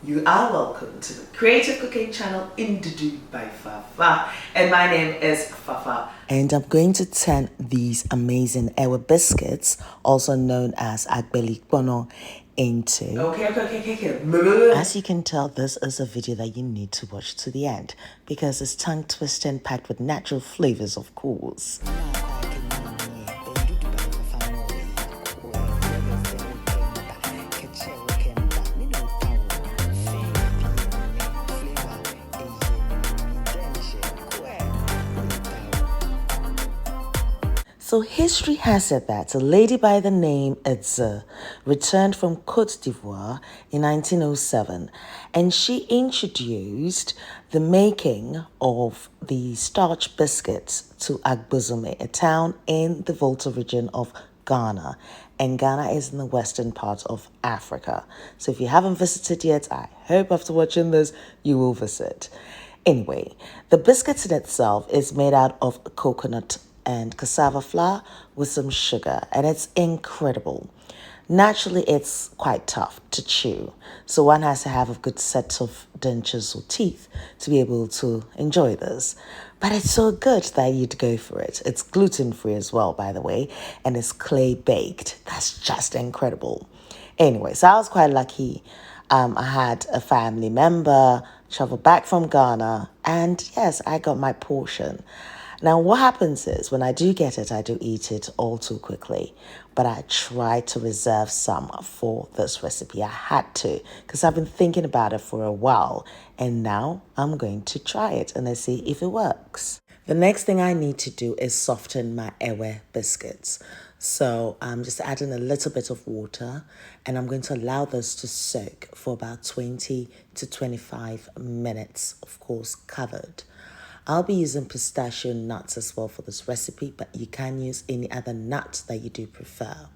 You are welcome to the creative cooking channel Ndudu by Fafa, and my name is Fafa. And I'm going to turn these amazing ewe biscuits, also known as agbeli bono, into... Okay. As you can tell, this is a video that you need to watch to the end because it's tongue twisting, packed with natural flavors, of course. So history has it that a lady by the name Edze returned from Côte d'Ivoire in 1907, and she introduced the making of the starch biscuits to Agbozume, a town in the Volta region of Ghana. And Ghana is in the western part of Africa. So if you haven't visited yet, I hope after watching this, you will visit. Anyway, the biscuits in itself is made out of coconut and cassava flour with some sugar, and it's incredible. Naturally, it's quite tough to chew, so one has to have a good set of dentures or teeth to be able to enjoy this. But it's so good that you'd go for it. It's gluten-free as well, by the way, and it's clay baked. That's just incredible. Anyway, so I was quite lucky. I had a family member travel back from Ghana, and yes, I got my portion. Now, what happens is when I do get it, I do eat it all too quickly. But I try to reserve some for this recipe. I had to because I've been thinking about it for a while. And now I'm going to try it and let's see if it works. The next thing I need to do is soften my ewe biscuits. So I'm just adding a little bit of water and I'm going to allow this to soak for about 20 to 25 minutes, of course, covered. I'll be using pistachio nuts as well for this recipe, but you can use any other nuts that you do prefer.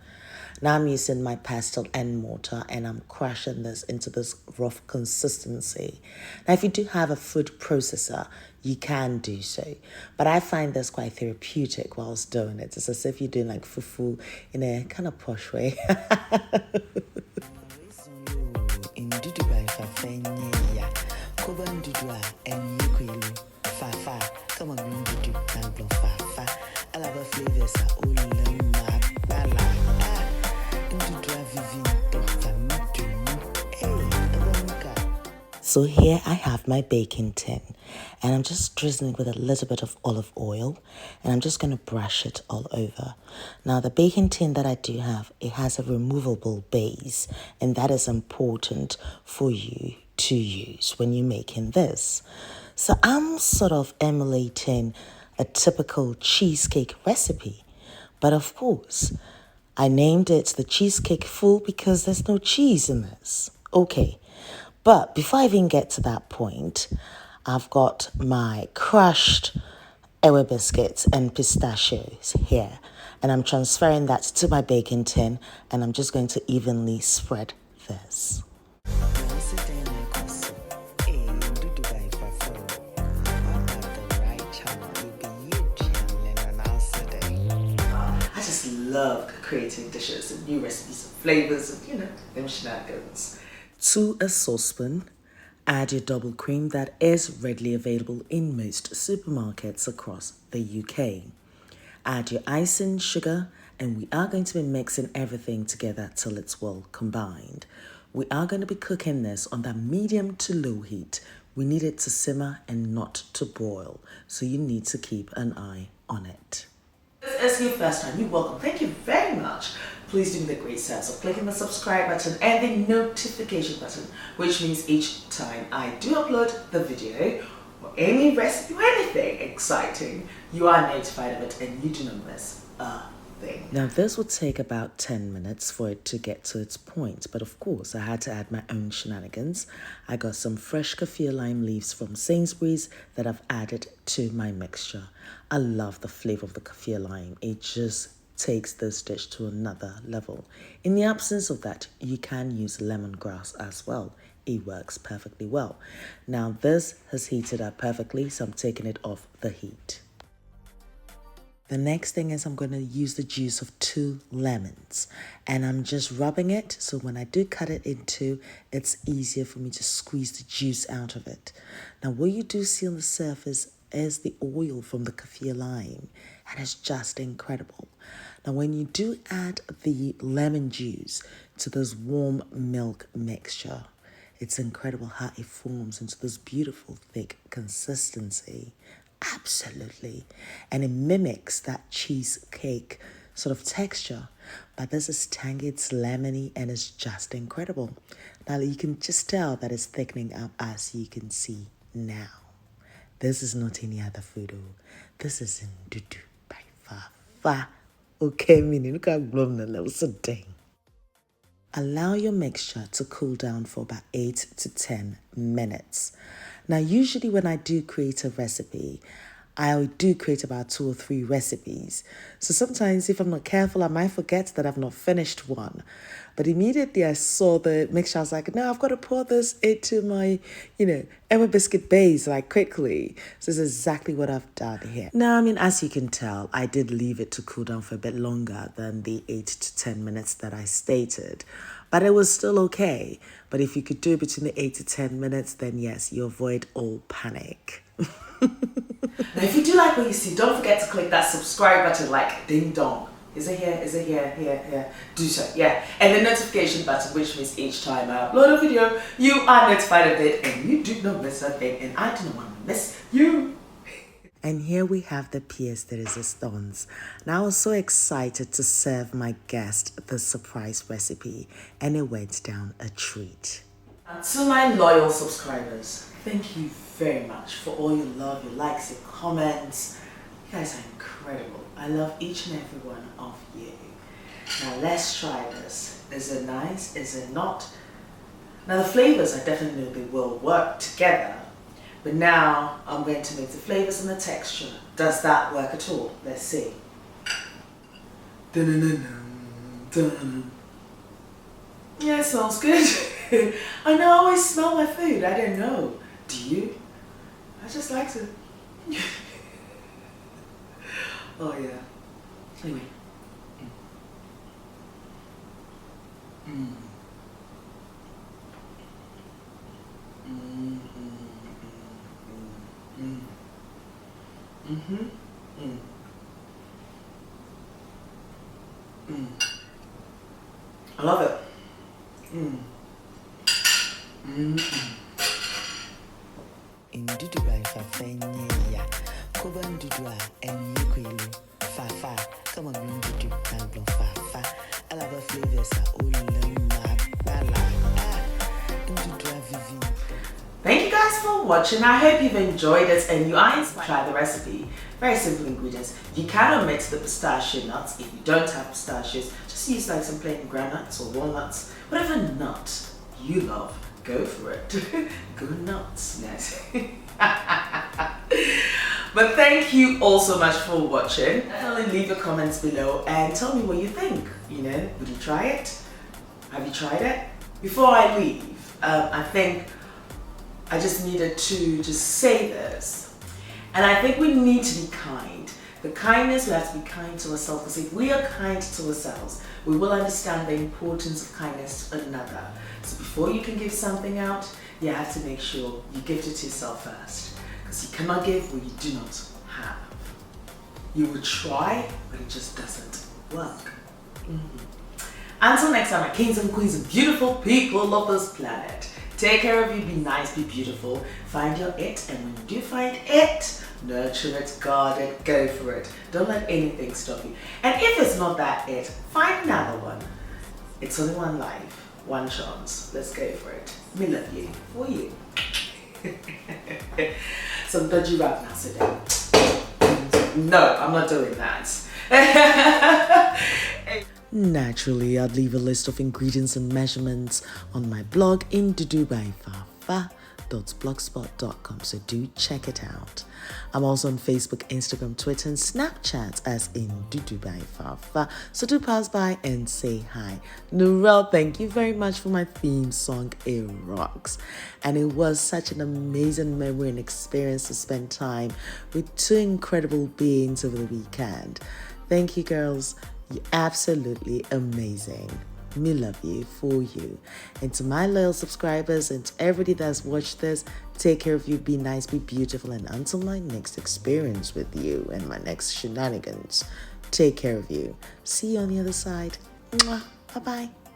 Now I'm using my pestle and mortar and I'm crushing this into this rough consistency. Now if you do have a food processor, you can do so. But I find this quite therapeutic whilst doing it. It's as if you're doing like fufu in a kind of posh way. Fafa, come on, Ndudu, and blow Fafa. I love a flavors, So here I have my baking tin, and I'm just drizzling with a little bit of olive oil, and I'm just going to brush it all over. Now the baking tin that I do have, it has a removable base, and that is important for you to use when you're making this. So I'm sort of emulating a typical cheesecake recipe. But of course, I named it the Cheesecake Fool because there's no cheese in this. Okay, but before I even get to that point, I've got my crushed ewe biscuits and pistachios here. And I'm transferring that to my baking tin and I'm just going to evenly spread this. Love creating dishes and new recipes and flavors and them shenanigans. To a saucepan, add your double cream that is readily available in most supermarkets across the UK. Add your icing, sugar, and we are going to be mixing everything together till it's well combined. We are going to be cooking this on that medium to low heat. We need it to simmer and not to boil, so you need to keep an eye on it. If this is your first time, you're welcome. Thank you very much. Please do me the great service of clicking the subscribe button and the notification button, which means each time I do upload the video or any recipe or anything exciting, you are notified of it and you do not miss a thing. Now this will take about 10 minutes for it to get to its point, but of course I had to add my own shenanigans. I got some fresh kaffir lime leaves from Sainsbury's that I've added to my mixture. I love the flavor of the kaffir lime. It just takes this dish to another level. In the absence of that, you can use lemongrass as well. It works perfectly well. Now this has heated up perfectly, so I'm taking it off the heat. The next thing is I'm going to use the juice of 2 lemons, and I'm just rubbing it so when I do cut it in two, it's easier for me to squeeze the juice out of it. Now what you do see on the surface is the oil from the kaffir lime, and it's just incredible. Now when you do add the lemon juice to this warm milk mixture, it's incredible how it forms into this beautiful thick consistency. Absolutely. And it mimics that cheesecake sort of texture. But this is tangy, it's lemony, and it's just incredible. Now you can just tell that it's thickening up as you can see now. This is not any other food. This is Ndudu by Fafa. Okay, meaning look how glum the level so dang. Allow your mixture to cool down for about 8 to 10 minutes. Now, usually when I do create a recipe, I do create about 2 or 3 recipes. So sometimes if I'm not careful, I might forget that I've not finished one. But immediately I saw the mixture, I was like, no, I've got to pour this into my, Emma biscuit base like quickly. So this is exactly what I've done here. Now, as you can tell, I did leave it to cool down for a bit longer than the 8 to 10 minutes that I stated. But it was still okay. But if you could do it between the 8 to 10 minutes, then yes, you avoid all panic. Now, if you do like what you see, don't forget to click that subscribe button like ding dong. Is it here? Is it here? Here. Do so, yeah. And the notification button, which means each time I upload a video, you are notified of it and you do not miss a thing. And I do not want to miss you. And here we have the pièce de résistance. Now I was so excited to serve my guest the surprise recipe, and it went down a treat. And to my loyal subscribers, thank you very much for all your love, your likes, your comments. You guys are incredible. I love each and every one of you. Now let's try this. Is it nice? Is it not? Now the flavors, I definitely know they will work together. But now I'm going to make the flavors and the texture. Does that work at all? Let's see. Yeah, it smells good. I know I always smell my food. I don't know. Do you? I just like to. Oh yeah. Anyway. I love it. Ndudu by Fafa ya. Koba Ndudu and Yukwelu. Fafa. Come on, Ndudu. I'll blow Fafa. I love the flavors. Thank you guys for watching. I hope you've enjoyed it and you are inspired to try the recipe. Very simple ingredients. You can omit the pistachio nuts if you don't have pistachios. Just use like some plain groundnuts or walnuts. Whatever nut you love, go for it. Go nuts. Yes. But thank you all so much for watching. Definitely leave your comments below and tell me what you think. Would you try it? Have you tried it? Before I leave, I think I just needed to just say this. And I think we need to be kind. The kindness, we have to be kind to ourselves, because if we are kind to ourselves, we will understand the importance of kindness to another. So before you can give something out, you have to make sure you give it to yourself first. Because you cannot give what you do not have. You will try, but it just doesn't work. Until next time, my kings and queens and beautiful people of this planet. Take care of you, be nice, be beautiful, find your it, and when you do find it, nurture it, guard it, go for it. Don't let anything stop you. And if it's not that it, find another one. It's only one life, one chance. Let's go for it. Me love you, for you. So don't you rap now, sit down. No, I'm not doing that. Naturally, I'd leave a list of ingredients and measurements on my blog in Ndudu by Fafa. inventive.blogspot.com. So do check it out. I'm also on Facebook, Instagram, Twitter, and Snapchat as Ndudu by Fafa. So do pass by and say hi. Nurel, thank you very much for my theme song. It rocks. And it was such an amazing memory and experience to spend time with two incredible beings over the weekend. Thank you, girls. You're absolutely amazing. Me love you for you. And to my loyal subscribers and to everybody that's watched this, take care of you, be nice, be beautiful, and until my next experience with you and my next shenanigans, take care of you. See you on the other side. Mwah. Bye-bye.